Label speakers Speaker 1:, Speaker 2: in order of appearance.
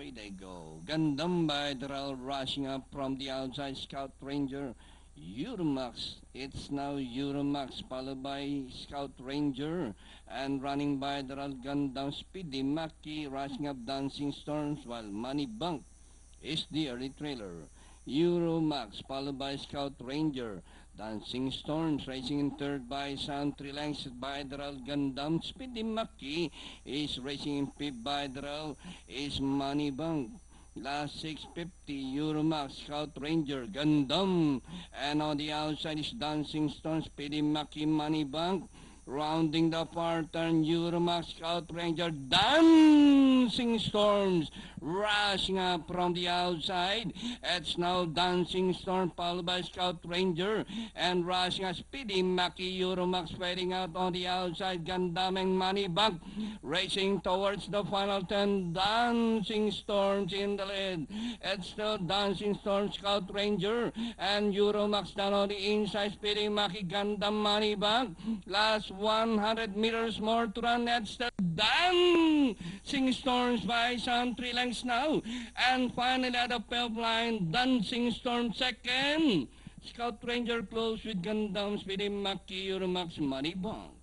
Speaker 1: Away they go. Gundam by Doral rushing up from the outside. Scout Ranger. Euromax. It's now Euromax followed by Scout Ranger. And running by Doral Gundam Speedy Maki rushing up Dancing Storms while Money Bank is the early trailer. Euromax followed by Scout Ranger. Dancing Storms racing in third by Sound 3 lengths by Doral Gundam. Speedy Maki is racing in fifth by Doral is Money Bank. Last 650 Euromax, Scout Ranger, Gundam. And on the outside is Dancing Storms, Speedy Maki, Money Bank. Rounding the far turn, Euromax, Scout Ranger, Dancing Storms, rushing up from the outside. It's now Dancing Storm, followed by Scout Ranger, and rushing a Speedy Maki, Euromax fighting out on the outside, Gundam and Money Bank, racing towards the final turn, Dancing Storms in the lead. It's still Dancing Storm, Scout Ranger, and Euromax down on the inside, Speedy Maki, Gundam, Money Bank. Last 100 meters more to run. That's the Dancing Storms by Sound 3 lengths now. And finally at the 12th line, Dancing Storm second. Scout Ranger close with Gundam, Speedy Maki, Euromax, Money Bank.